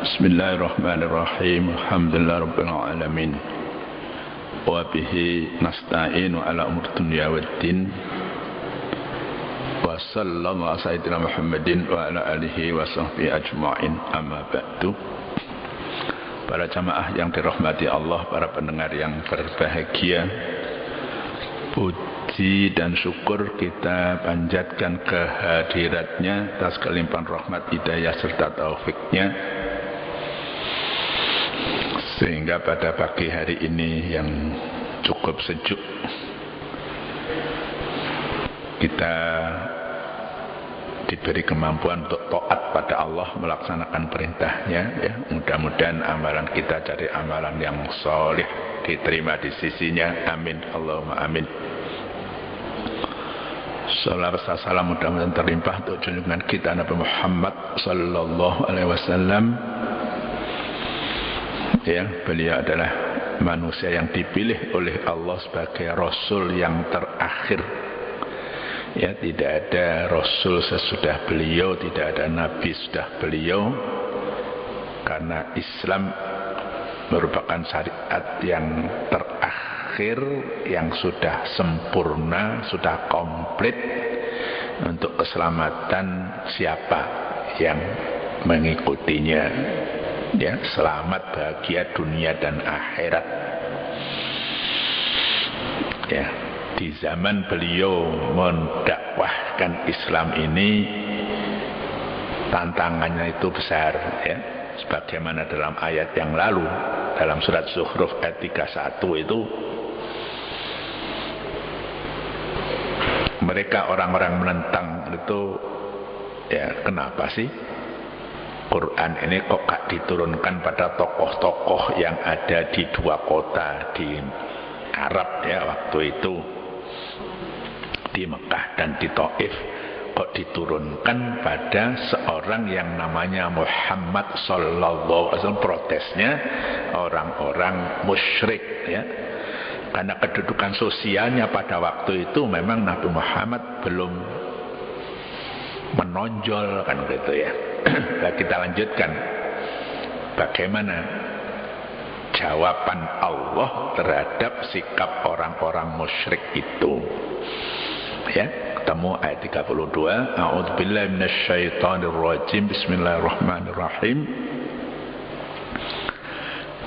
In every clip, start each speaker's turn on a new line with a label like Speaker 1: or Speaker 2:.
Speaker 1: Bismillahirrahmanirrahim. Alhamdulillah rabbil alamin. Wa bihi nasta'inu ala umur dunya waddin. Wa sallallahu ala sayyidina Muhammadin wa ala alihi wa sahbihi ajma'in. Amma ba'du. Para jamaah yang dirahmati Allah, para pendengar yang berbahagia, puji dan syukur kita panjatkan kehadiratnya atas kelimpahan rahmat, hidayah serta taufiknya, sehingga pada pagi hari ini yang cukup sejuk kita diberi kemampuan untuk taat pada Allah, melaksanakan perintahnya, ya. Mudah-mudahan amalan kita dari amalan yang soleh, diterima di sisinya. Amin, Allahumma amin. Salawat salam mudah-mudahan terlimpah untuk junjungan kita Nabi Muhammad sallallahu alaihi wasallam. Ya, beliau adalah manusia yang dipilih oleh Allah sebagai rasul yang terakhir. Ya, tidak ada rasul sesudah beliau, tidak ada nabi sesudah beliau, karena Islam merupakan syariat yang terakhir, yang sudah sempurna, sudah komplit untuk keselamatan siapa yang mengikutinya. Ya, selamat, bahagia dunia dan akhirat. Ya, di zaman beliau mendakwahkan Islam ini, tantangannya itu besar, ya. Sebagaimana dalam ayat yang lalu, dalam surat Zukhruf ayat 31 itu, mereka orang-orang menentang itu, ya, kenapa sih Quran ini kok gak diturunkan pada tokoh-tokoh yang ada di dua kota di Arab, ya, waktu itu di Mekah dan di Taif, kok diturunkan pada seorang yang namanya Muhammad sallallahu alaihi wasallam. Protesnya orang-orang musyrik, ya, karena kedudukan sosialnya pada waktu itu memang Nabi Muhammad belum menonjol, kan gitu, ya. Nah, kita lanjutkan bagaimana jawaban Allah terhadap sikap orang-orang musyrik itu, ya. Ketemu ayat 32. A'udzubillahi minasyaitonirrajim. Bismillahirrahmanirrahim.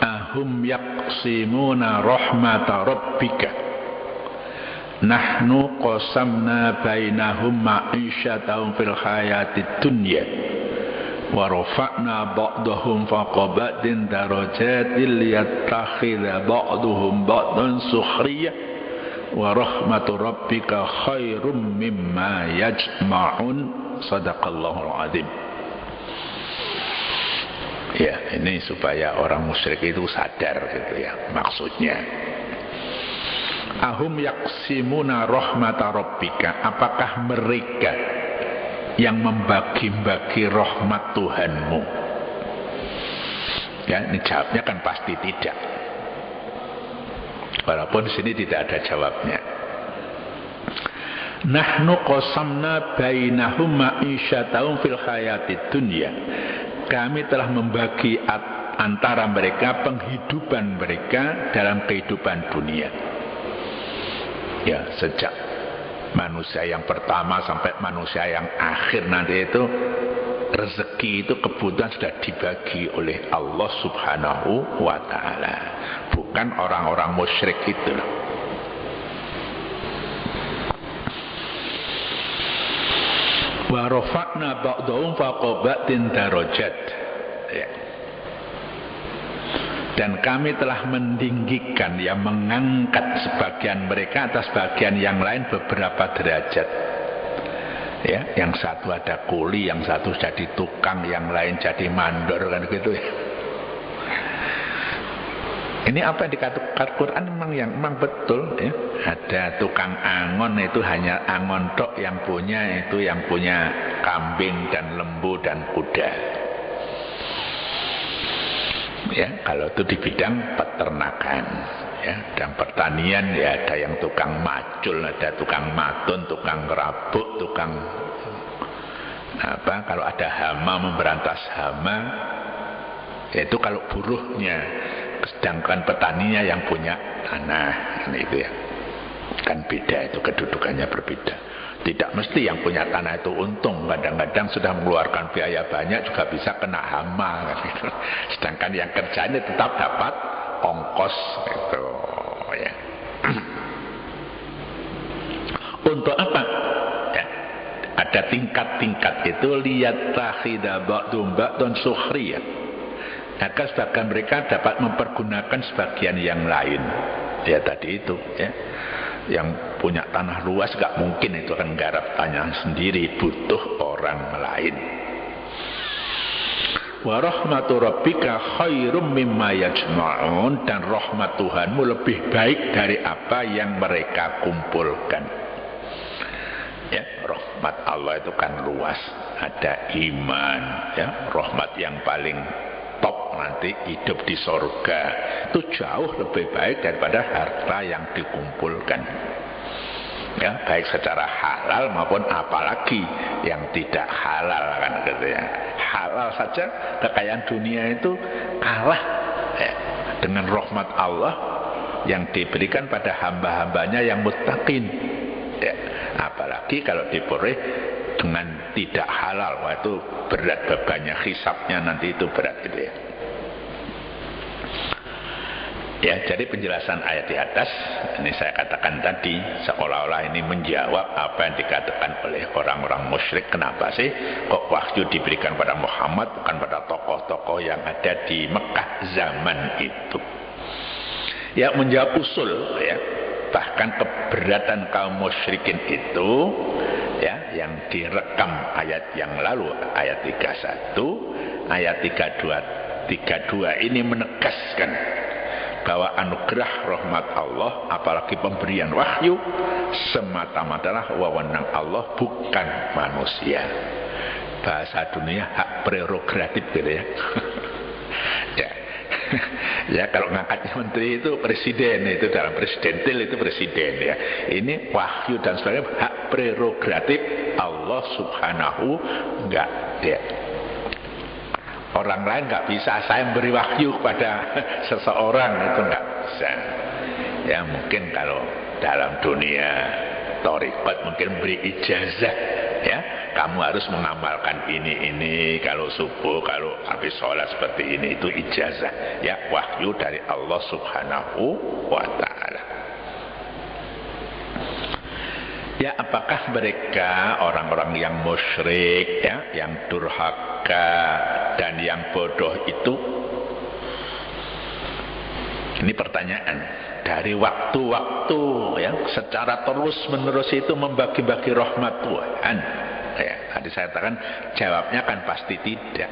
Speaker 1: Ahum yaqsimuna rahmata rabbika nahnu qasamna bainahum ma'isyatahum fil hayatid dunya wa rafa'na ba'dahum fawqa ba'din darajatil liyattakhidha ba'duhum ba'dan sukhriyah wa rahmatu rabbika khairum mimma yajma'un. Sadaqallahul azim. Ya, ini supaya orang musyrik itu sadar, gitu, ya, maksudnya. Ahum yaksimuna rahmata rabbika, apakah mereka yang membagi-bagi rahmat Tuhanmu? Ya, ini jawabnya kan pasti tidak. Walaupun di sini tidak ada jawabnya. Nahnu qasamna bainahum ma'isyatahum fil hayatid dunya. Kami telah membagi antara mereka penghidupan mereka dalam kehidupan dunia. Ya, sejak manusia yang pertama sampai manusia yang akhir nanti itu, rezeki itu, kebutuhan sudah dibagi oleh Allah subhanahu wa ta'ala, bukan orang-orang musyrik itu. Wa rafa'na ba'dahum fawqa ba'din darajat, ya. Dan kami telah meninggikan, ya, mengangkat sebagian mereka atas bagian yang lain beberapa derajat. Ya, yang satu ada kuli, yang satu jadi tukang, yang lain jadi mandor, kan gitu, ya. Ini apa yang dikatakan Quran memang betul, ya. Ada tukang angon, itu hanya angon tok yang punya, itu yang punya kambing dan lembu dan kuda. Ya, kalau itu di bidang peternakan, ya, dan pertanian, ya, ada yang tukang macul, ada tukang matun, tukang rabuk, tukang apa, kalau ada hama, memberantas hama, Yaitu kalau buruhnya, sedangkan petaninya yang punya tanah, itu ya. Kan beda itu, kedudukannya berbeda. Tidak mesti yang punya tanah itu untung, kadang-kadang sudah mengeluarkan biaya banyak juga bisa kena hama gitu. Sedangkan yang kerjanya tetap dapat ongkos gitu ya. Untuk apa? Ya, ada tingkat-tingkat itu, lihat takhida ba'dum ba'dun sukhriyah, agar sebagian mereka dapat mempergunakan sebagian yang lain. Ya tadi itu ya. Yang punya tanah luas gak mungkin itu kan garap tanah sendiri, butuh orang lain. Wa rahmatu rabbika khairum mimma yajma'un, dan rahmat Tuhanmu lebih baik dari apa yang mereka kumpulkan. Ya, rahmat Allah itu kan luas, ada iman, ya, rahmat yang paling top nanti hidup di surga itu jauh lebih baik daripada harta yang dikumpulkan, ya, baik secara halal maupun apalagi yang tidak halal kan gitu ya. Halal saja kekayaan dunia itu kalah ya, dengan rahmat Allah yang diberikan pada hamba-hambanya yang muttaqin ya. Apalagi kalau diperoleh dengan tidak halal, wah itu berat bebannya, hisabnya nanti itu berat gitu ya. Ya, jadi penjelasan ayat di atas ini saya katakan tadi seolah-olah ini menjawab apa yang dikatakan oleh orang-orang musyrik. Kenapa sih kok wahyu diberikan pada Muhammad bukan pada tokoh-tokoh yang ada di Mekah zaman itu? Ya, menjawab usul ya, bahkan keberatan kaum musyrikin itu ya, yang direkam ayat yang lalu, ayat 31, ayat 32 ini menegaskan bahwa anugerah rahmat Allah, apalagi pemberian wahyu, semata-mata wewenang Allah, bukan manusia. Bahasa dunia hak prerogatif gitu ya. Ya. Ya, kalau ngangkatnya menteri itu presiden, itu dalam presidentil itu presiden ya. Ini wahyu dan sebagainya hak prerogatif Allah subhanahu, enggak ya. Orang lain nggak bisa saya memberi wahyu kepada seseorang, itu nggak bisa. Ya mungkin kalau dalam dunia thariqat mungkin beri ijazah ya, kamu harus mengamalkan ini kalau subuh, kalau habis sholat seperti ini, itu ijazah ya, wahyu dari Allah subhanahu wa ta'ala. Ya, apakah mereka orang-orang yang musyrik ya, yang durhaka dan yang bodoh itu, ini pertanyaan, dari waktu-waktu ya, secara terus-menerus itu membagi-bagi rahmat Tuhan ya, tadi saya katakan jawabnya kan pasti tidak.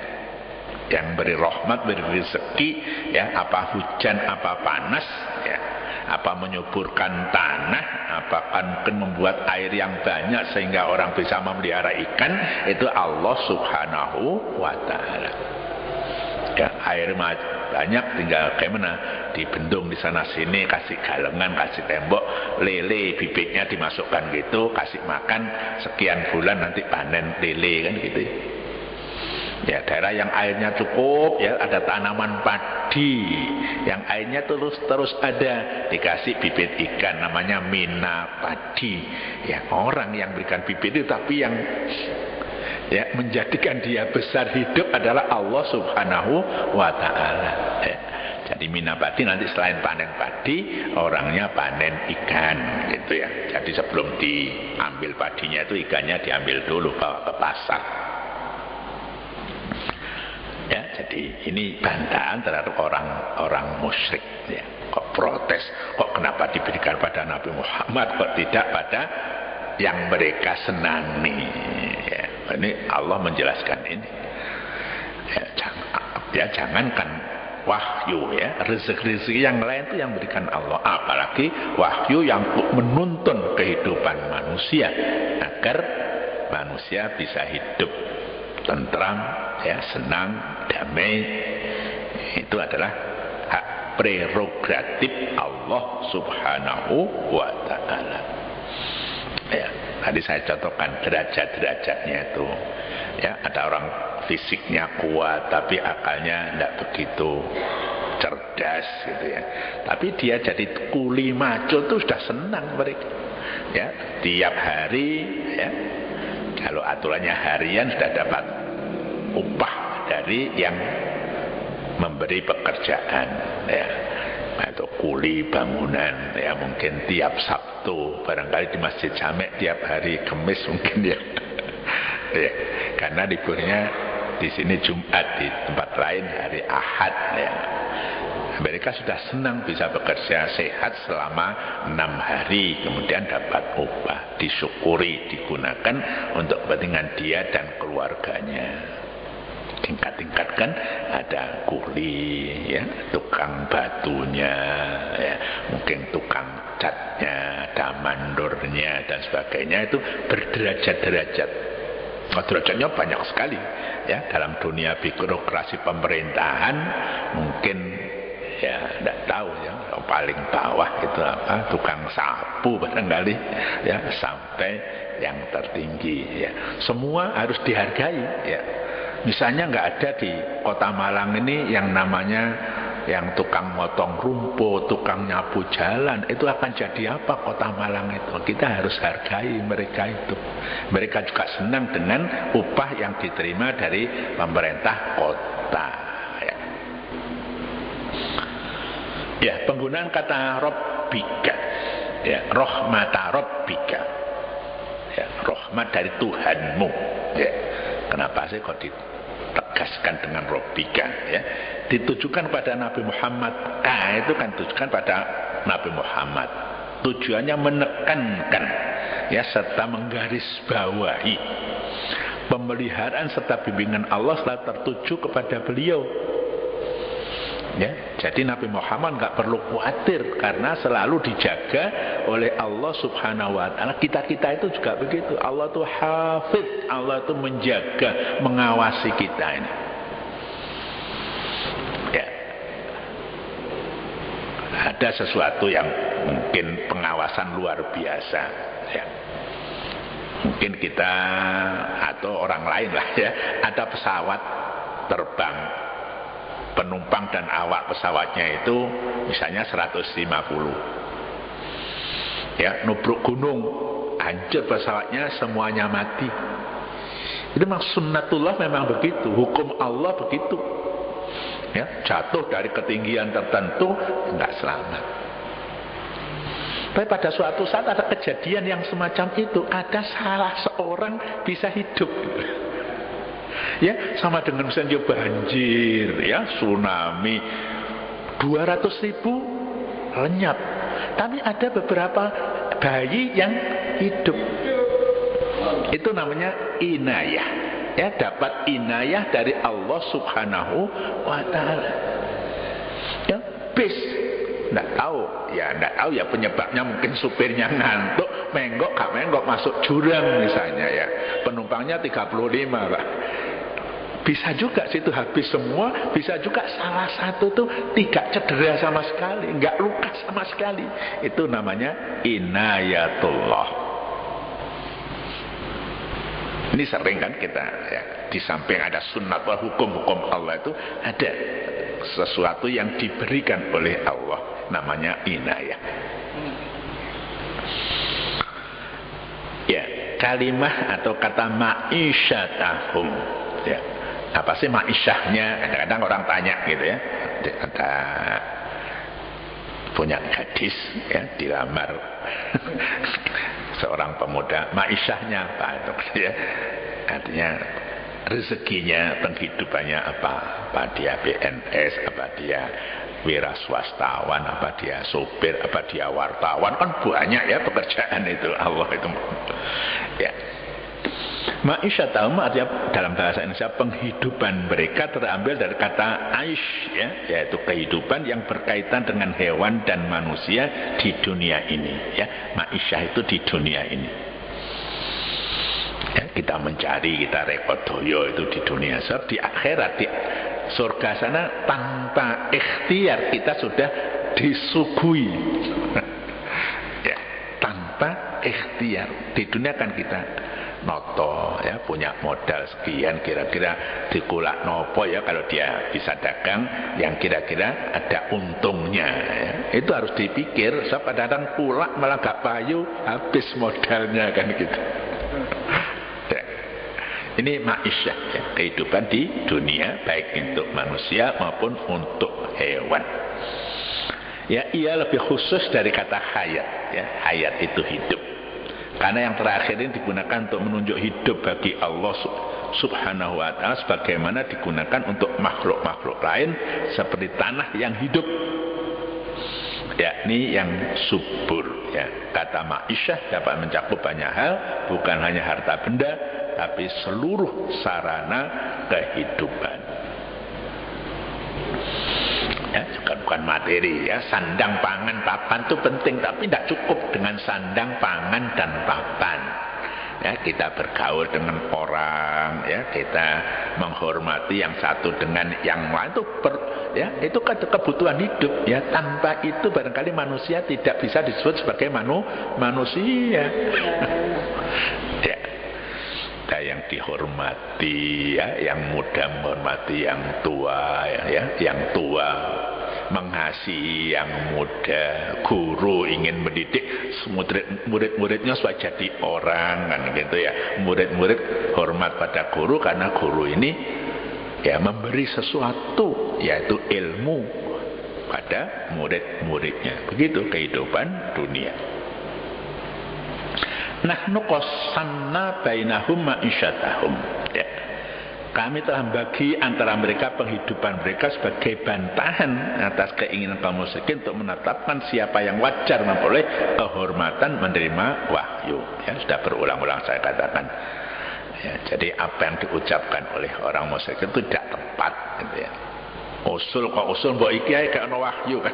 Speaker 1: Yang beri rahmat, beri rezeki ya, apa hujan, apa panas ya, apa menyuburkan tanah, apakah mungkin membuat air yang banyak sehingga orang bisa memelihara ikan, itu Allah subhanahu wa ta'ala ya. Air banyak, tinggal gimana, dibendung di sana sini, kasih galengan, kasih tembok, lele bibitnya dimasukkan gitu, kasih makan, sekian bulan nanti panen lele kan gitu ya. Daerah yang airnya cukup ya, ada tanaman padi yang airnya terus ada, dikasih bibit ikan namanya mina padi ya. Orang yang berikan bibit itu, tapi yang ya menjadikan dia besar hidup adalah Allah subhanahu wa ta'ala ya. Jadi mina padi nanti selain panen padi, orangnya panen ikan gitu ya. Jadi sebelum diambil padinya itu, ikannya diambil dulu, bawa ke pasar ya. Jadi ini bantahan terhadap orang-orang musyrik ya. Kok protes, kok kenapa diberikan pada Nabi Muhammad, kok tidak pada yang mereka senangi ya. Ini Allah menjelaskan ini ya, jangankan wahyu ya, rezeki-rezeki yang lain itu yang berikan Allah, apalagi wahyu yang menuntun kehidupan manusia agar manusia bisa hidup tentram ya, senang, damai. Itu adalah hak prerogatif Allah subhanahu wa ta'ala ya. Tadi saya contohkan derajat-derajatnya itu ya. Ada orang fisiknya kuat tapi akalnya tidak begitu cerdas gitu ya. Tapi dia jadi kuli maco itu sudah senang mereka. Ya, tiap hari ya. Kalau aturannya harian sudah dapat upah dari yang memberi pekerjaan ya. Atau kuli bangunan ya, mungkin tiap Sabtu barangkali di Masjid Jamek, tiap hari Kamis mungkin ya. Ya, karena liburnya di sini Jumat, di tempat lain hari Ahad ya. Mereka sudah senang bisa bekerja sehat selama 6 hari, kemudian dapat upah, disyukuri, digunakan untuk kepentingan dia dan keluarganya. Tingkat-tingkatkan, ada kuli ya, tukang batunya ya, mungkin tukang catnya, ada mandornya dan sebagainya. Itu berderajat-derajat. Derajatnya banyak sekali ya. Dalam dunia birokrasi pemerintahan mungkin ya tidak tahu ya, yang paling bawah itu apa, tukang sapu barangkali ya, sampai yang tertinggi ya. Semua harus dihargai ya. Misalnya nggak ada di Kota Malang ini yang namanya yang tukang motong rumput, tukang nyapu jalan, itu akan jadi apa Kota Malang itu? Kita harus hargai mereka itu. Mereka juga senang dengan upah yang diterima dari pemerintah kota. Ya, penggunaan kata Rabbika, ya, rahmata Rabbika, ya, rahmat dari Tuhanmu. Ya. Kenapa sih kok ditegaskan dengan Rabbika? Ya, ditujukan pada Nabi Muhammad. Itu kan tujukan pada Nabi Muhammad. Tujuannya menekankan, ya, serta menggarisbawahi pemeliharaan serta bimbingan Allah selalu tertuju kepada beliau. Ya, jadi Nabi Muhammad nggak perlu khawatir karena selalu dijaga oleh Allah Subhanahu wa taala. Kita itu juga begitu. Allah itu hafiz, Allah itu menjaga, mengawasi kita ini. Ya. Ada sesuatu yang mungkin pengawasan luar biasa, ya. Mungkin kita atau orang lain lah ya, ada pesawat terbang, penumpang dan awak pesawatnya itu misalnya 150 ya, nubruk gunung, hancur pesawatnya, semuanya mati. Itu memang sunnatullah, memang begitu, hukum Allah begitu ya, jatuh dari ketinggian tertentu enggak selamat. Tapi pada suatu saat ada kejadian yang semacam itu, ada salah seorang bisa hidup. Ya, sama dengan misalnya banjir, ya, tsunami, 200.000 lenyap. Tapi ada beberapa bayi yang hidup. Itu namanya inayah. Ya, dapat inayah dari Allah Subhanahu wa taala. Ya, bis. Enggak tahu ya penyebabnya, mungkin supirnya ngantuk, menggok gak menggok masuk jurang misalnya ya. Penumpangnya 35, Pak. Bisa juga situ habis semua, bisa juga salah satu tuh tidak cedera sama sekali, enggak luka sama sekali. Itu namanya inayatullah. Ini sering kan kita ya, di samping ada sunnat wal hukum Allah itu ada sesuatu yang diberikan oleh Allah, namanya inayah. Ya, kalimah atau kata ma'isyatahum. Ya. Apa sih ma'isyahnya? Kadang-kadang orang tanya gitu ya. Ada punya gadis ya, dilamar seorang pemuda, ma'isyahnya apa itu ya? Artinya rezekinya, penghidupannya apa? Apa dia PNS, apa dia wira swastawan, apa dia sopir, apa dia wartawan, kan banyak ya pekerjaan itu Allah itu. Ya. Ma'isyatahum artinya dalam bahasa Indonesia penghidupan mereka terambil dari kata aish ya, yaitu kehidupan yang berkaitan dengan hewan dan manusia di dunia ini ya. Ma'isyah itu di dunia ini. Ya, kita mencari, kita rekodoyo itu di dunia. Sebab di akhirat, di surga sana tanpa ikhtiar kita sudah disuguhi. Ya, tanpa ikhtiar. Di dunia kan kita noto ya, punya modal sekian, kira-kira dikulak nopo ya kalau dia bisa dagang yang kira-kira ada untungnya ya. Itu harus dipikir. Sebab kadang kulak malah gak payu, habis modalnya kan gitu. Ini ma'isyah ya, kehidupan di dunia baik untuk manusia maupun untuk hewan. Ya, ia lebih khusus dari kata hayat ya. Hayat itu hidup. Karena yang terakhir ini digunakan untuk menunjuk hidup bagi Allah Subhanahu wa ta'ala sebagaimana digunakan untuk makhluk-makhluk lain seperti tanah yang hidup. Yakni yang subur ya. Kata ma'isyah dapat mencakup banyak hal, bukan hanya harta benda, tapi seluruh sarana kehidupan. Ya, bukan materi ya. Sandang, pangan, papan itu penting, tapi tidak cukup dengan sandang, pangan, dan papan. Ya, kita bergaul dengan orang, ya, kita menghormati yang satu dengan yang lain itu ya, itu kebutuhan hidup ya. Tanpa itu barangkali manusia tidak bisa disebut sebagai manusia. Ya. Ada yang dihormati ya, yang muda menghormati yang tua ya, yang tua mengasihi yang muda, guru ingin mendidik murid-muridnya supaya jadi orang kan gitu ya. Murid-murid hormat pada guru karena guru ini ya memberi sesuatu yaitu ilmu pada murid-muridnya. Begitu kehidupan dunia. Nahnu qasamna bainahum ma'isyatahum ya. Kami telah bagi antara mereka penghidupan mereka sebagai bantahan atas keinginan kaum musyrikin untuk menetapkan siapa yang wajar memperoleh kehormatan menerima wahyu ya. Sudah berulang-ulang saya katakan ya, jadi apa yang diucapkan oleh orang musyrik itu tidak tepat gitu ya. Usul kok usul mbok iki ae gak ono wahyu kan.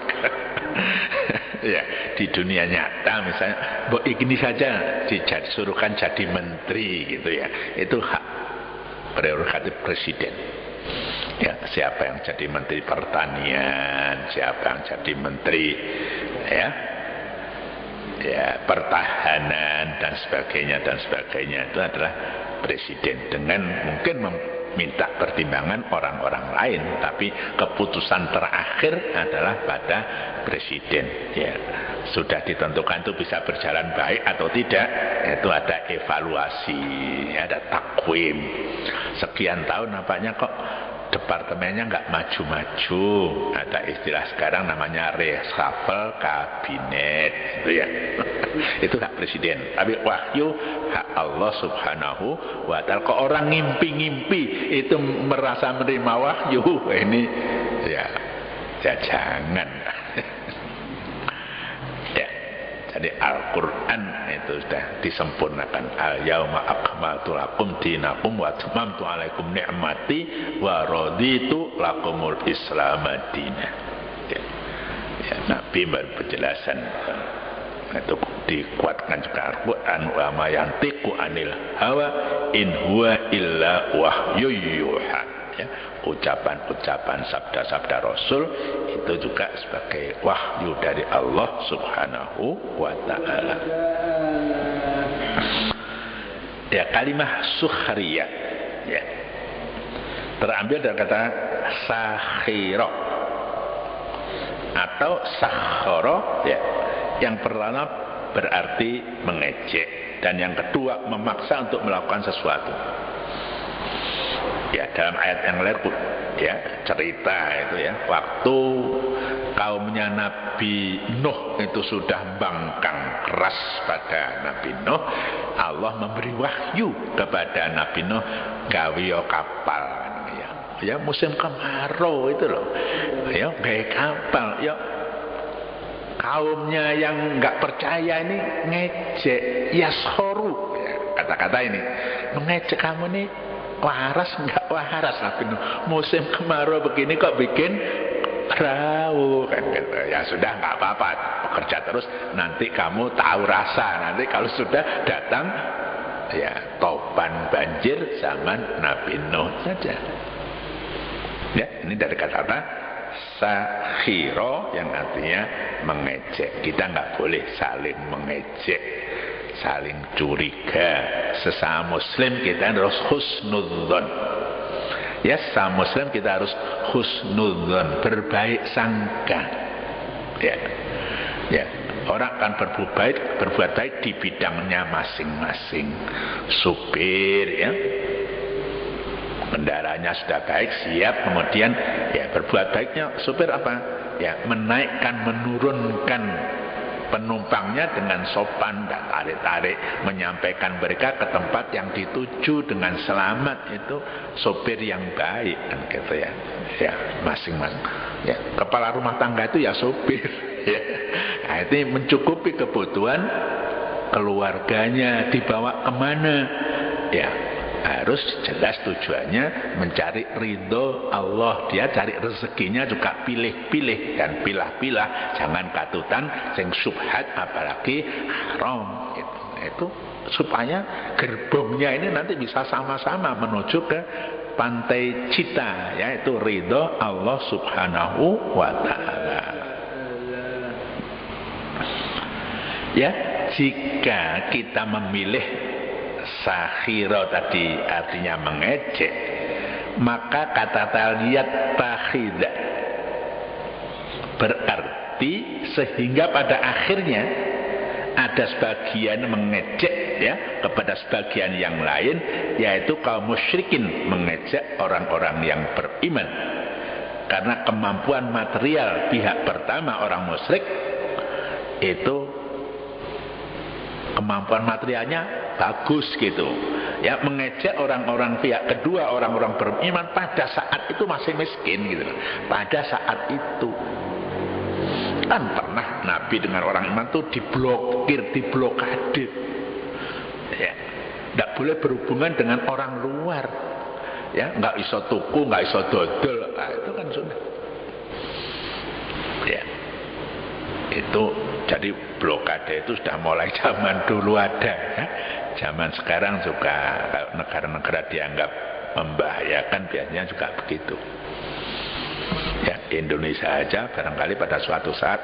Speaker 1: Ya, di dunia nyata misalnya mbok ini saja disuruhkan jadi menteri gitu ya. Itu hak prerogatif presiden. Ya, siapa yang jadi menteri pertanian, siapa yang jadi menteri ya pertahanan dan sebagainya itu adalah presiden dengan mungkin minta pertimbangan orang-orang lain, tapi keputusan terakhir adalah pada presiden ya. Sudah ditentukan itu bisa berjalan baik atau tidak, itu ada evaluasi, ada takwim. Sekian tahun nampaknya kok departemennya nggak maju-maju, ada istilah sekarang namanya reshuffle kabinet itu ya. Itu hak presiden, tapi wahyu hak Allah Subhanahu wa ta'ala. Kok orang ngimpi-ngimpi itu merasa menerima wahyu, ini ya jangan. Ya, jadi Al-Quran itu sudah disempurnakan. Al-yawma akmaltu lakum dinakum wa atmamtu alaikum ni'mati wa raditu lakumul Islam madinah. Ya, Nabi berpenjelasan itu dikuatkan juga Al-Quran, wa ma yantiqu anil hawa in huwa illa wahyu yuha ya. Ucapan-ucapan sabda-sabda Rasul itu juga sebagai wahyu dari Allah Subhanahu wa ta'ala. Ya, kalimah sukhriyah ya, terambil dari kata sakhira atau sakhara ya. Yang pertama berarti mengejek, dan yang kedua memaksa untuk melakukan sesuatu. Ya, dalam ayat yang lain ya cerita itu ya, waktu kaumnya Nabi Nuh itu sudah bangkang keras pada Nabi Nuh, Allah memberi wahyu kepada Nabi Nuh gawe kapal ya, musim kemarau itu loh ya, gawe kapal ya. Kaumnya yang nggak percaya ini ngejek, yashoru ya, kata-kata ini mengejek, kamu nih waras nggak waras Nabi Nuh, musim kemarau begini kok bikin perahu kan gitu. Ya sudah, nggak apa-apa, bekerja terus, nanti kamu tahu rasa, nanti kalau sudah datang ya topan banjir zaman Nabi Nuh saja. Ya, ini dari kata-kata sakhiro yang artinya mengejek. Kita nggak boleh saling mengejek, saling curiga. Sesama muslim kita harus husnudzon. Ya, sesama muslim kita harus husnudzon, berbaik sangka. Ya. Ya, orang akan berbuat baik di bidangnya masing-masing. Supir, ya, kendaraannya sudah baik, siap, kemudian ya berbuat baiknya supir apa? Ya, menaikkan, menurunkan penumpangnya dengan sopan dan tarik-tarik, menyampaikan mereka ke tempat yang dituju dengan selamat. Itu sopir yang baik kan gitu ya. Ya, masing-masing. Ya, kepala rumah tangga itu ya sopir. Ya. Nah, itu mencukupi kebutuhan keluarganya, dibawa kemana? Ya, harus jelas tujuannya mencari ridho Allah. Dia cari rezekinya juga pilih-pilih dan pilah-pilah, jangan katutan sing subhat apalagi haram gitu. Itu supaya gerbongnya ini nanti bisa sama-sama menuju ke pantai cita, yaitu ridho Allah Subhanahu wa ta'ala. Ya, jika kita memilih sakhiro tadi artinya mengejek, maka kata taliyat takhida berarti sehingga pada akhirnya ada sebagian mengejek ya kepada sebagian yang lain, yaitu kaum musyrikin mengejek orang-orang yang beriman karena kemampuan material pihak pertama orang musyrik itu kemampuan materialnya bagus gitu ya, mengejek orang-orang pihak kedua orang-orang beriman pada saat itu masih miskin gitu. Pada saat itu kan pernah Nabi dengan orang iman itu diblokade ya, tidak boleh berhubungan dengan orang luar ya, nggak iso tuku, nggak iso dodol. Nah, itu kan sudah ya, itu jadi blokade itu sudah mulai zaman dulu ada ya. Zaman sekarang juga negara-negara dianggap membahayakan biasanya juga begitu ya. Indonesia aja barangkali pada suatu saat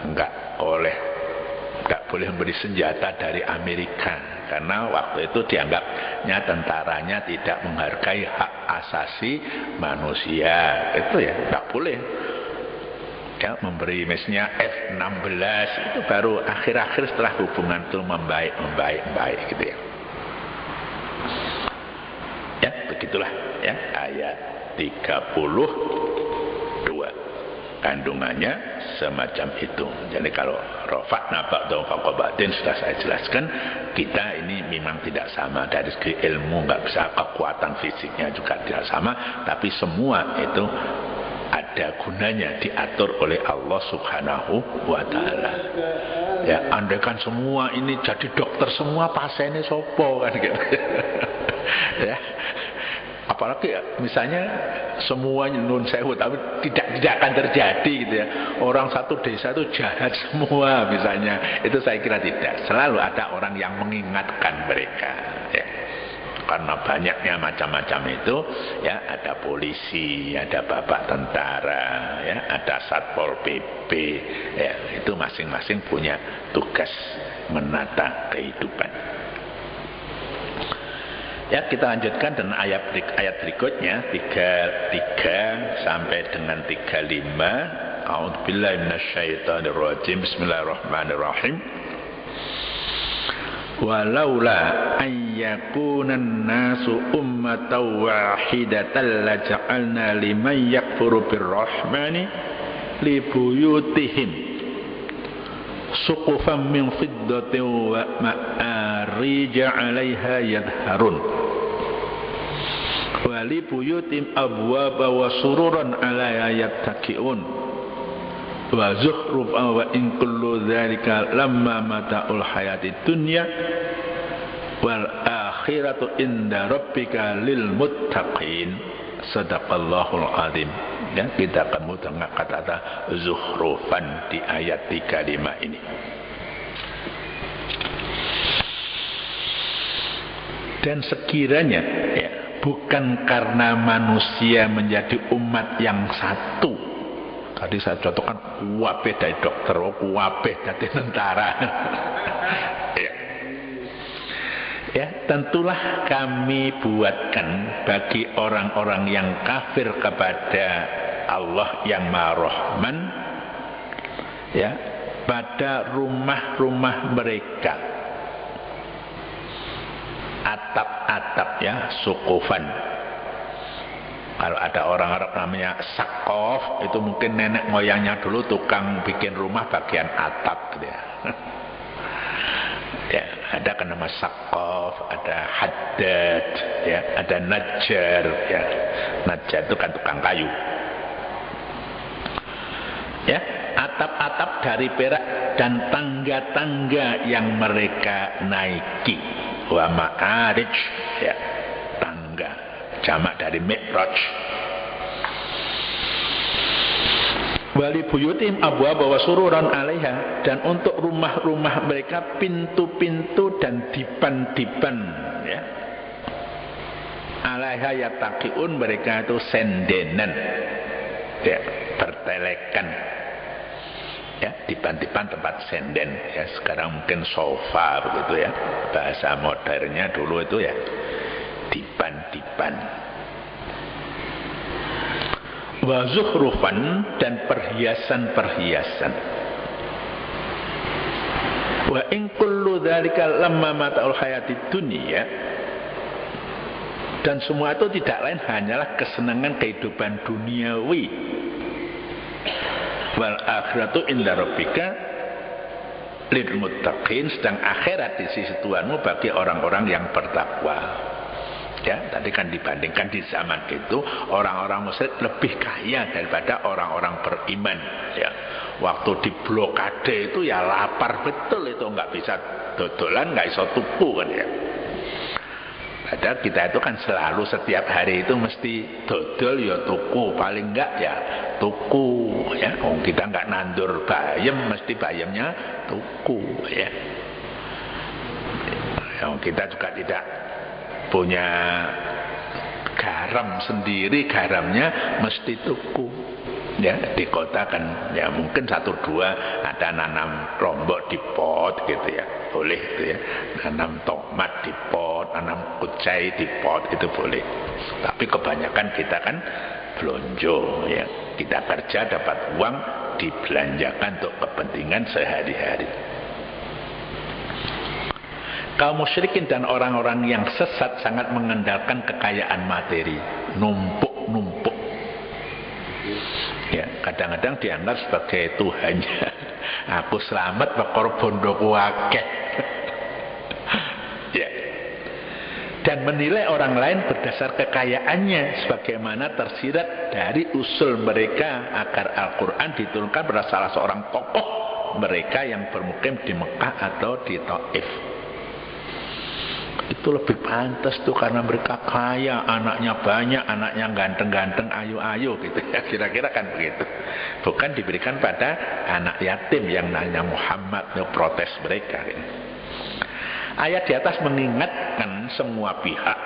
Speaker 1: nggak boleh membeli senjata dari Amerika karena waktu itu dianggapnya tentaranya tidak menghargai hak asasi manusia. Itu ya nggak boleh ya, memberi misalnya F-16 itu baru akhir-akhir setelah hubungan itu membaik gitu ya. Ya, begitulah ya ayat 32 kandungannya semacam itu. Jadi kalau rofa nabak atau fakobatin sudah saya jelaskan, kita ini memang tidak sama dari segi ilmu, nggak bisa, kekuatan fisiknya juga tidak sama, tapi semua itu ada gunanya, diatur oleh Allah Subhanahu wa ta'ala. Ya, andaikan semua ini jadi dokter semua, pasiennya sopo kan gitu. Ya. Apalagi ya, misalnya semuanya nun sewu, tapi tidak akan terjadi gitu ya. Orang satu desa itu jahat semua misalnya. Itu saya kira tidak. Selalu ada orang yang mengingatkan mereka ya. Karena banyaknya macam-macam itu ya, ada polisi, ada bapak tentara ya, ada satpol PP ya, itu masing-masing punya tugas menata kehidupan. Ya, kita lanjutkan dengan ayat berikutnya 33 sampai dengan 35. A'udzubillahi minasyaitonirrajim. Bismillahirrahmanirrahim. Walaula ayyakunan nasu ummatan wahidatan laja'alna liman yakfuru birrahmani libuyutihim suqufan min fiddatin wa ma'arija 'alaiha yadharun wa libuyutihim abwaba wa sururan 'alaiha yattaqiun wa zuhrufa wa in kullu dzalika lamma mata'ul hayatid dunya wal akhiratu inda rabbika lil muttaqin. Sadaqallahul azim. Ya, kita akan mendengar kata-kata zuhrufan di ayat 35 ini. Dan sekiranya ya, bukan karena manusia menjadi umat yang satu. Tadi saya contohkan wabeh dari dokter, wabeh dari tentara. Ya. Ya, tentulah kami buatkan bagi orang-orang yang kafir kepada Allah yang Maha Rahman, ya, pada rumah-rumah mereka atap-atap, ya, sukufan. Kalau ada orang Arab namanya sakof, itu mungkin nenek moyangnya dulu tukang bikin rumah bagian atap gitu ya. Ya, ada kan nama sakof, ada haddad, ya, ada najjar, ya. Najjar itu kan tukang kayu. Ya, atap-atap dari perak dan tangga-tangga yang mereka naiki. Wa ma'arij, ya, tangga, jamak dari mi'raj. Wali buyutim abwaba wa sururan 'alaiha, dan untuk rumah-rumah mereka pintu-pintu dan dipan-dipan, ya. 'Alaiha yattaqiun, mereka itu sendenan, ya, bertelekan. Ya, dipan-dipan tempat senden, ya, sekarang mungkin sofa begitu ya. Bahasa modernnya dulu itu ya dipan-dipan. Wa zukhrufan, dan perhiasan-perhiasan. Wa in kullu dzalika lamma mata'ul hayatid dunya, dan semua itu tidak lain hanyalah kesenangan kehidupan duniawi. Wal akhiratu inda rabbika lil muttaqin, sedang akhirat di sisi Tuhanmu bagi orang-orang yang bertakwa. Ya, tadi kan dibandingkan di zaman itu orang-orang musyrik lebih kaya daripada orang-orang beriman, ya. Waktu di blokade itu ya lapar betul, itu nggak bisa dodolan, nggak bisa tuku kan ya. Padahal kita itu kan selalu setiap hari itu mesti dodol ya tuku, paling enggak ya tuku, ya. Kita enggak nandur bayam, mesti bayamnya tuku, ya. Kita juga tidak punya garam sendiri, garamnya mesti tuku, ya. Di kota kan ya mungkin 1-2 ada nanam lombok di pot gitu ya, boleh gitu ya. Nanam tomat di pot, nanam kucai di pot, itu boleh. Tapi kebanyakan kita kan belonjo, ya. Kita kerja dapat uang, dibelanjakan untuk kepentingan sehari-hari. Kaum musyrikin dan orang-orang yang sesat sangat mengandalkan kekayaan materi, numpuk-numpuk. Ya, kadang-kadang dianggap sebagai Tuhannya. Aku selamat bakor bondoku akeh. Ya. Dan menilai orang lain berdasar kekayaannya, sebagaimana tersirat dari usul mereka agar Al-Quran diturunkan pada salah seorang tokoh mereka yang bermukim di Mekah atau di Taif. Itu lebih pantas tuh, karena mereka kaya, anaknya banyak, anaknya ganteng-ganteng, ayu-ayu gitu ya, kira-kira kan begitu. Bukan diberikan pada anak yatim yang nanya Muhammad, yang protes mereka gitu. Ayat di atas mengingatkan semua pihak,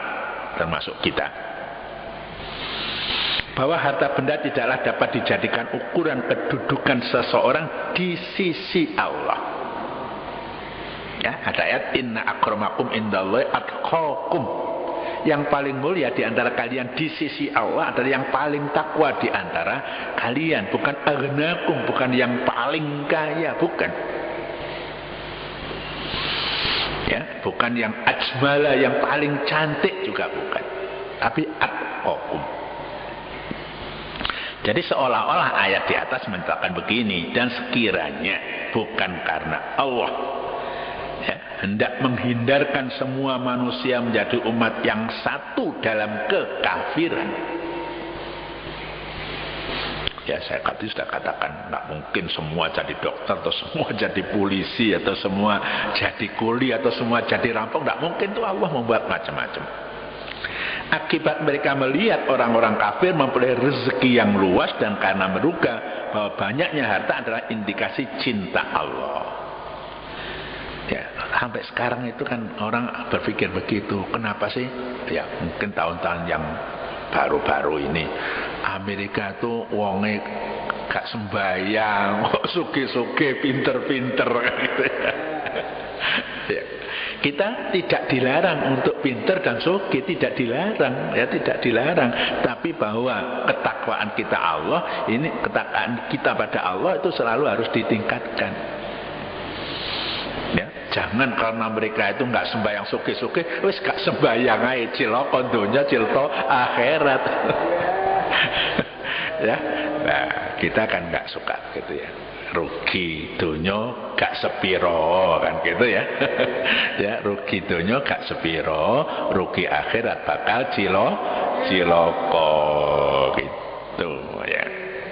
Speaker 1: termasuk kita, bahwa harta benda tidaklah dapat dijadikan ukuran kedudukan seseorang di sisi Allah. Ya, ada ayat inna akramakum indallahi atqakum. Yang paling mulia di antara kalian di sisi Allah adalah yang paling takwa di antara kalian, bukan aghnakum, bukan yang paling kaya, bukan. Ya, bukan yang ajmala, yang paling cantik juga bukan. Tapi atqakum. Jadi seolah-olah ayat di atas menceritakan begini, dan sekiranya bukan karena Allah ya, hendak menghindarkan semua manusia menjadi umat yang satu dalam kekafiran. Ya, saya sudah katakan, nggak mungkin semua jadi dokter, atau semua jadi polisi, atau semua jadi kuli, atau semua jadi rampok. Nggak mungkin tuh, Allah membuat macam-macam. Akibat mereka melihat orang-orang kafir memperoleh rezeki yang luas, dan karena menduga bahwa banyaknya harta adalah indikasi cinta Allah. Ya, sampai sekarang itu kan orang berpikir begitu. Kenapa sih? Ya, mungkin tahun-tahun yang baru-baru ini Amerika tuh wonge gak sembayang, kok suge-suge, pinter-pinter gitu ya. Ya. Kita tidak dilarang untuk pinter dan sugih, tidak dilarang, ya tidak dilarang. Tapi bahwa ketakwaan kita Allah, ini ketakwaan kita pada Allah itu selalu harus ditingkatkan. Ya, jangan karena mereka itu nggak sembahyang sugih-sugih, wis gak sembahyang ae cilaka donya cilta akhirat. Ya, nah, kita kan nggak suka gitu ya. Rugi donya gak sepiro kan gitu ya. Ya, rugi donya gak sepiro, rugi akhirat bakal cilaka gitu ya.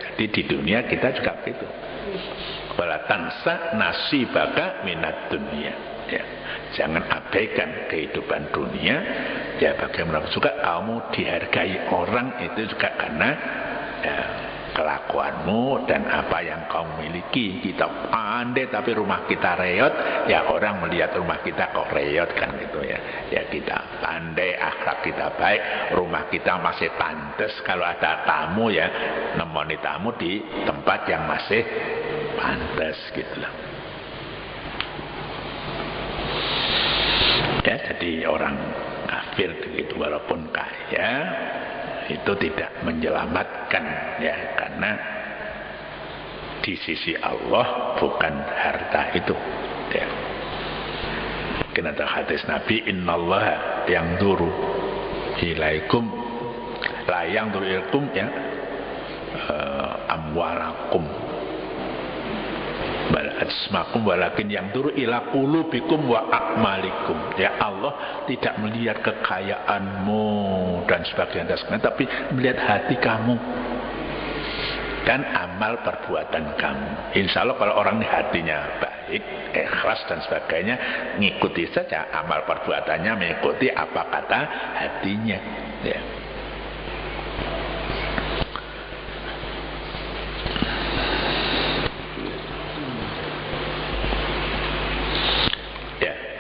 Speaker 1: Jadi di dunia kita juga gitu. Wala tansa nasibaka minad dunia ya. Jangan abaikan kehidupan dunia ya. Bagaimana juga kamu dihargai orang itu juga karena ya, kelakuanmu dan apa yang kau miliki. Kita pandai tapi rumah kita reot, ya orang melihat rumah kita kok reot kan gitu ya. Ya kita pandai, akhlak kita baik, rumah kita masih pantas. Kalau ada tamu ya nemoni tamu di tempat yang masih pantas gitu lah. Ya, jadi orang kafir begitu walaupun kaya itu tidak menyelamatkan ya, karena di sisi Allah bukan harta itu ya. Mungkin ada hadis Nabi, innallaha yanzuru ilaikum la yanzuru ilaikum ya amwalakum bal asmakum walakin yanzuru ila qulubikum wa a'malikum. Ya, Allah tidak melihat kekayaanmu dan sebagainya, tapi melihat hati kamu dan amal perbuatan kamu. Insya Allah kalau orang hatinya baik, ikhlas dan sebagainya, ngikuti saja amal perbuatannya, mengikuti apa kata hatinya ya.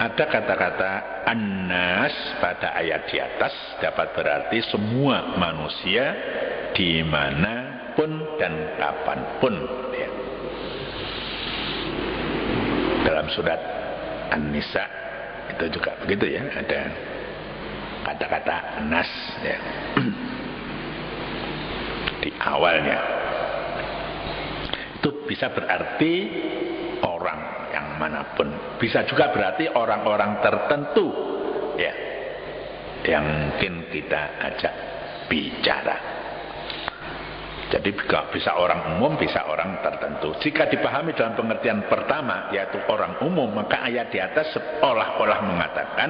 Speaker 1: Ada kata-kata annas pada ayat di atas dapat berarti semua manusia dimanapun dan kapanpun ya. Dalam surat An-Nisa itu juga begitu ya, ada kata-kata annas ya. Di awalnya itu bisa berarti orang yang manapun, bisa juga berarti orang-orang tertentu ya, yang mungkin kita ajak bicara. Jadi bisa orang umum, bisa orang tertentu. Jika dipahami dalam pengertian pertama, yaitu orang umum, maka ayat di atas seolah-olah mengatakan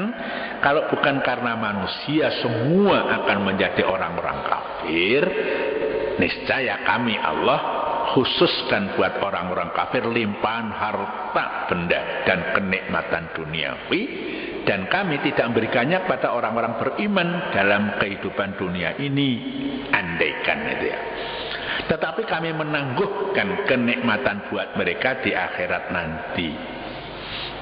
Speaker 1: kalau bukan karena manusia semua akan menjadi orang-orang kafir, niscaya kami Allah khususkan buat orang-orang kafir limpahan harta benda dan kenikmatan duniawi, dan kami tidak memberikannya kepada orang-orang beriman dalam kehidupan dunia ini, andaikan itu ya. Tetapi kami menangguhkan kenikmatan buat mereka di akhirat nanti.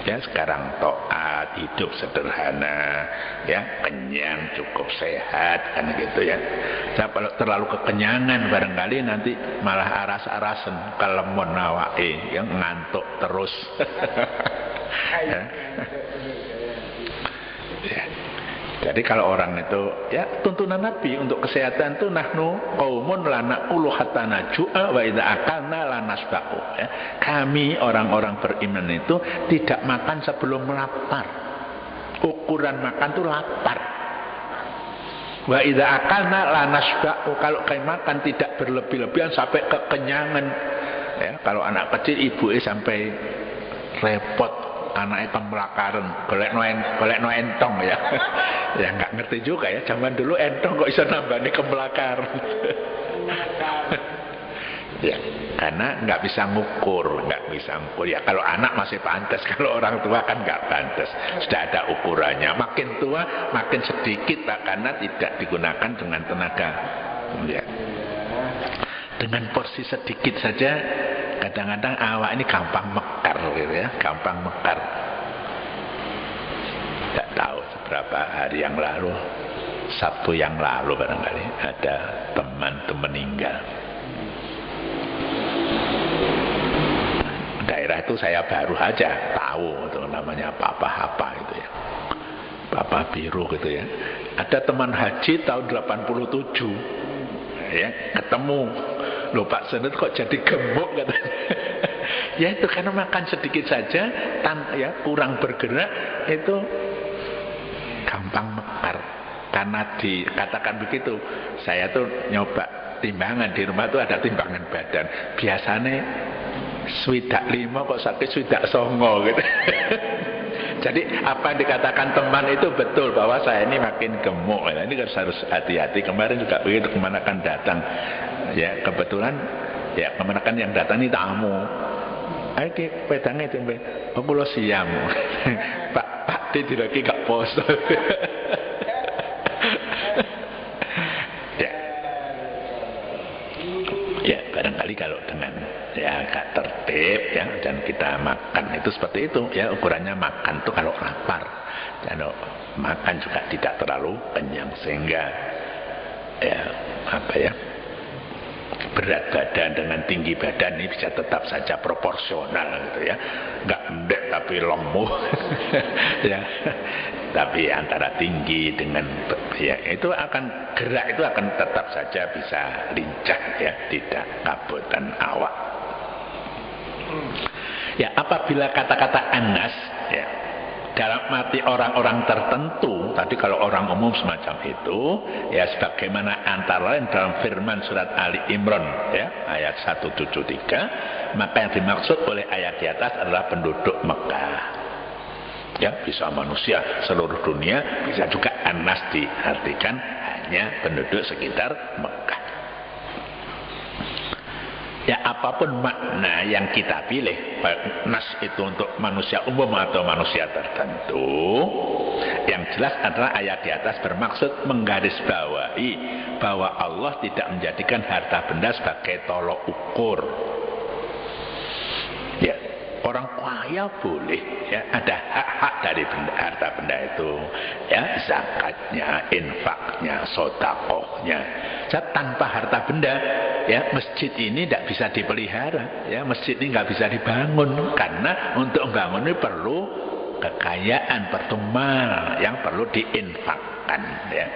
Speaker 1: Ya, sekarang taat, hidup sederhana, ya, kenyang, cukup sehat, kan gitu ya. Nah, kalau terlalu kekenyangan barangkali nanti malah aras-arasen, kelemon awake, yang ngantuk terus. Ya. Ya. Jadi kalau orang itu, ya tuntunan Nabi untuk kesehatan itu nahnu qaumun la naqulu hatta najua wa idza akalna la nasbaqu ya. Kami orang-orang beriman itu tidak makan sebelum lapar. Ukuran makan itu lapar. Wa idza akalna la nasbaqu, kalau kami makan tidak berlebih-lebihan sampai kekenyangan. Ya, kalau anak kecil ibunya sampai repot anaknya pemlakaran golek no entong ya. Ya nggak ngerti juga ya, zaman dulu entong kok bisa nambah nih kemlakaran. Ya, karena nggak bisa ngukur ya. Kalau anak masih pantas, kalau orang tua kan nggak pantas, sudah ada ukurannya. Makin tua makin sedikit Pak, karena tidak digunakan dengan tenaga ya. Dengan porsi sedikit saja kadang-kadang awak ini gampang mekar gitu ya, gampang mekar. Tidak tahu seberapa hari yang lalu, Sabtu yang lalu barangkali, ada teman itu meninggal. Daerah itu saya baru aja tahu itu namanya apa-apa itu ya. Papa Biru gitu ya. Ada teman haji tahun 87 ya, ketemu, loh Pak Senut kok jadi gemuk katanya. Ya itu karena makan sedikit saja, ya kurang bergerak, itu gampang mekar. Karena dikatakan begitu, saya tuh nyoba timbangan di rumah tuh ada timbangan badan. Biasanya swidak 5 kok sakit swidak 9 gitu. Jadi apa yang dikatakan teman itu betul, bahwa saya ini makin gemuk. Nah, ini harus hati-hati. Kemarin juga begitu, kemana kan datang. Ya kebetulan, ya kemana kan yang datang ini tamu. Ayo ki pedangnya itu, aku lo siam. Pak dia tidak gak poso. Ya barangkali kalau dengan ya agak tertib ya, dan kita makan itu seperti itu ya, ukurannya makan tuh kalau lapar, kalau makan juga tidak terlalu kenyang, sehingga ya apa ya, berat badan dengan tinggi badan ini bisa tetap saja proporsional gitu ya, nggak endek tapi lemu. Ya tapi antara tinggi dengan ya itu akan gerak, itu akan tetap saja bisa lincah ya, tidak kabutan awak. Ya apabila kata-kata anas ya dalam arti orang-orang tertentu, tadi kalau orang umum semacam itu ya, sebagaimana antara lain dalam firman surat Ali Imran ya ayat 173, maka yang dimaksud oleh ayat di atas adalah penduduk Mekah. Ya bisa manusia seluruh dunia, bisa juga anas diartikan hanya penduduk sekitar Mekah. Ya apapun makna yang kita pilih, nas itu untuk manusia umum atau manusia tertentu, yang jelas adalah ayat di atas bermaksud menggarisbawahi bahwa Allah tidak menjadikan harta benda sebagai tolok ukur. Ya orang kaya boleh ya, ada hak-hak dari harta benda itu ya, zakatnya, infaknya, sodakohnya. Tanpa harta benda ya, masjid ini tidak bisa dipelihara ya, masjid ini nggak bisa dibangun, karena untuk membangun ini perlu kekayaan, perlu mal yang perlu diinfakkan ya.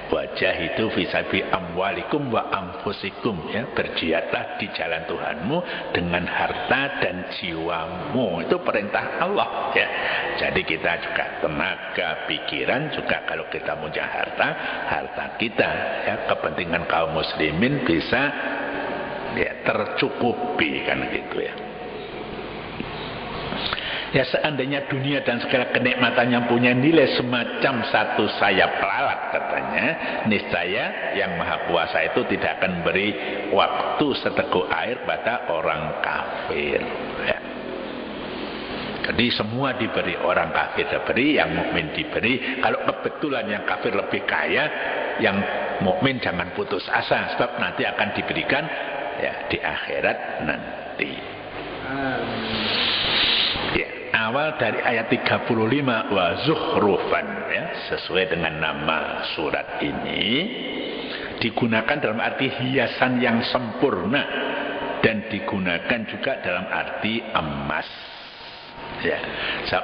Speaker 1: Wajah itu fisabi amwalikum wa anfusikum ya, berjihadlah di jalan Tuhanmu dengan harta dan jiwamu, itu perintah Allah ya. Jadi kita juga tenaga, pikiran juga, kalau kita punya harta kita ya, kepentingan kaum muslimin bisa ya tercukupi kan gitu ya. Ya seandainya dunia dan segala kenikmatannya punya nilai semacam satu sayap lalat katanya, niscaya yang maha kuasa itu tidak akan beri waktu seteguk air pada orang kafir ya. Jadi semua diberi, orang kafir diberi, yang mukmin diberi. Kalau kebetulan yang kafir lebih kaya, yang mukmin jangan putus asa, sebab nanti akan diberikan ya di akhirat nanti. Ya, awal dari ayat 35 wa zuhrufan ya, sesuai dengan nama surat ini, digunakan dalam arti hiasan yang sempurna, dan digunakan juga dalam arti emas. Ya,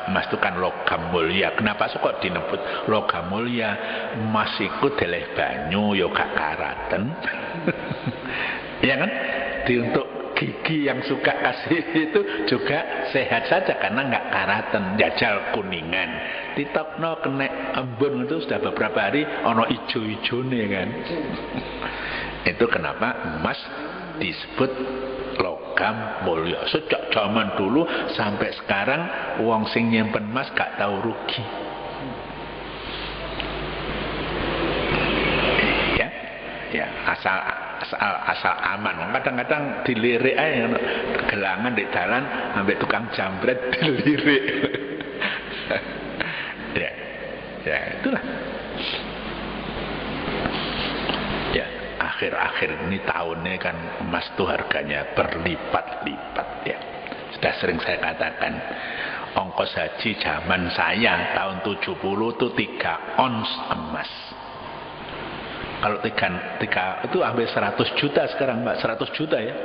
Speaker 1: emas itu kan logam mulia. Kenapa kok dinebut logam mulia? Emas itu deleh banyu yo gak karaten. Ya kan? Untuk gigi yang suka kasih itu juga sehat saja karena nggak karatan, jajal kuningan. Ditokno kena embun itu sudah beberapa hari ono ijo-ijone kan. Itu kenapa emas disebut logam mulia. Sejak zaman dulu sampai sekarang wong sing nyimpen emas gak tahu rugi. Ya asal aman. Kadang-kadang dilirik aja gelangan di jalan sampai tukang jambret dilirik. ya itulah. Ya akhir-akhir ini tahunnya kan emas itu harganya berlipat-lipat ya. Sudah sering saya katakan, ongkos haji zaman saya tahun 70 itu 3 ons emas. Kalau 3 itu hampir 100 juta sekarang Mbak, 100 juta ya.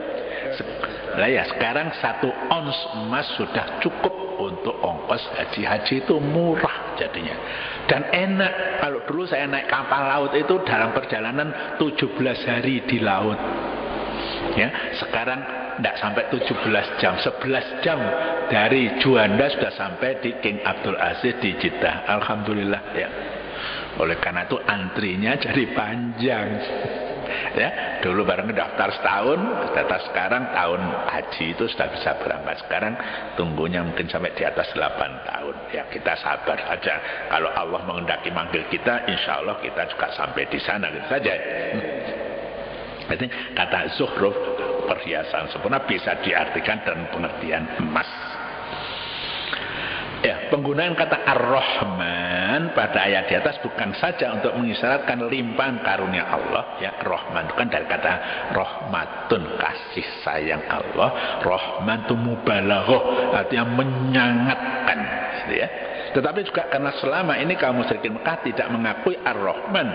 Speaker 1: Lah ya sekarang 1 ons emas sudah cukup untuk ongkos haji itu murah jadinya. Dan enak. Kalau dulu saya naik kapal laut itu dalam perjalanan 17 hari di laut. Ya, sekarang tidak sampai 17 jam, 11 jam dari Juanda sudah sampai di King Abdul Aziz di Jeddah. Alhamdulillah ya. Oleh karena itu antrinya jadi panjang. Ya, dulu bareng daftar setahun, daftar sekarang tahun haji itu sudah bisa berangkat. Sekarang tunggunya mungkin sampai di atas 8 tahun. Ya, kita sabar saja. Kalau Allah mengendaki manggil kita, insya Allah kita juga sampai di sana gitu saja. Jadi kata zuhruf, perhiasan sempurna, bisa diartikan dalam pengertian emas. Ya, penggunaan kata Ar-Rahman pada ayat di atas bukan saja untuk mengisyaratkan limpahan karunia Allah. Ya, Rahman itu kan dari kata rahmatun, kasih sayang Allah. Rahman itu mubalaghah, artinya menyangatkan, gitu ya. Tetapi juga karena selama ini kaum musyrikin Mekah tidak mengakui Ar-Rahman,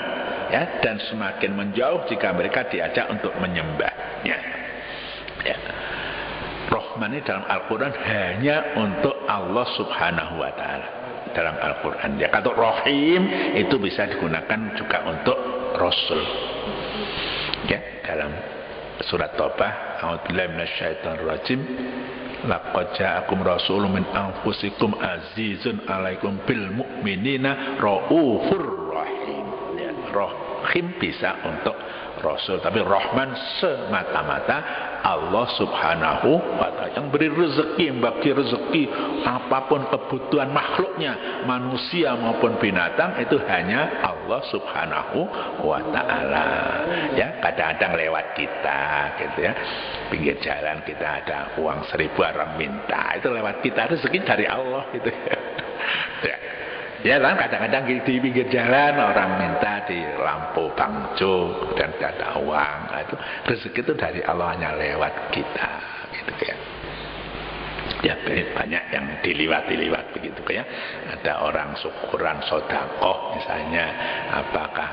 Speaker 1: ya, dan semakin menjauh jika mereka diajak untuk menyembahnya. Ya. Rahman ini dalam Al-Quran hanya untuk Allah Subhanahu wa Ta'ala. Dalam Al-Quran, ya, kata Rahim itu bisa digunakan juga untuk Rasul. Ya, dalam surat Taubah, A'udzubillahi minasyaitonir rajim. Laqad ja'akum rasulun min anfusikum azizun 'alaikum bil mu'minina raufur rahim. Ya, Rahim bisa untuk Rasul, tapi Rahman semata-mata Allah Subhanahu wa Ta'ala yang beri rezeki, bagi rezeki apapun kebutuhan makhluknya, manusia maupun binatang, itu hanya Allah Subhanahu wa Ta'ala. Ya, kadang-kadang lewat kita gitu ya, pinggir jalan kita ada uang 1000 orang minta, itu lewat kita, rezeki dari Allah gitu ya. Ya. Ya kan, kadang-kadang di pinggir jalan orang minta di lampu bangjo dan tidak ada uang. Nah, itu rezeki itu dari Allah, hanya lewat kita, gitu ya. Ya, banyak yang diliwat begitu ya. Ada orang syukuran sedekah misalnya, apakah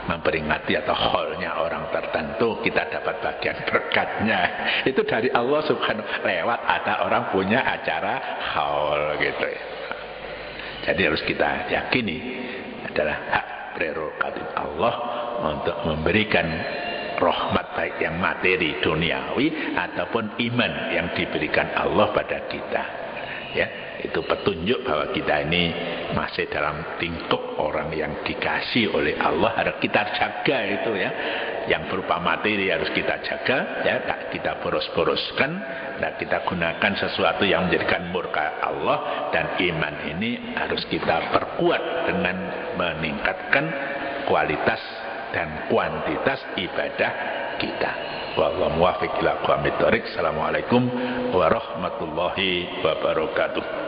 Speaker 1: memperingati atau haulnya orang tertentu, kita dapat bagian berkatnya. Itu dari Allah Subhanahu, lewat ada orang punya acara haul gitu ya. Jadi harus kita yakini adalah hak prerogatif Allah untuk memberikan rahmat baik yang materi duniawi ataupun iman yang diberikan Allah pada kita. Ya, itu petunjuk bahwa kita ini masih dalam lingkup orang yang dikasih oleh Allah, harus kita jaga itu ya. Yang berupa materi harus kita jaga, ya, tak kita boros-boroskan, dan kita gunakan sesuatu yang menjadikan murka Allah, dan iman ini harus kita perkuat dengan meningkatkan kualitas dan kuantitas ibadah kita. Wallahu muwaffiq ila aqwamit thoriq. Assalamualaikum warahmatullahi wabarakatuh.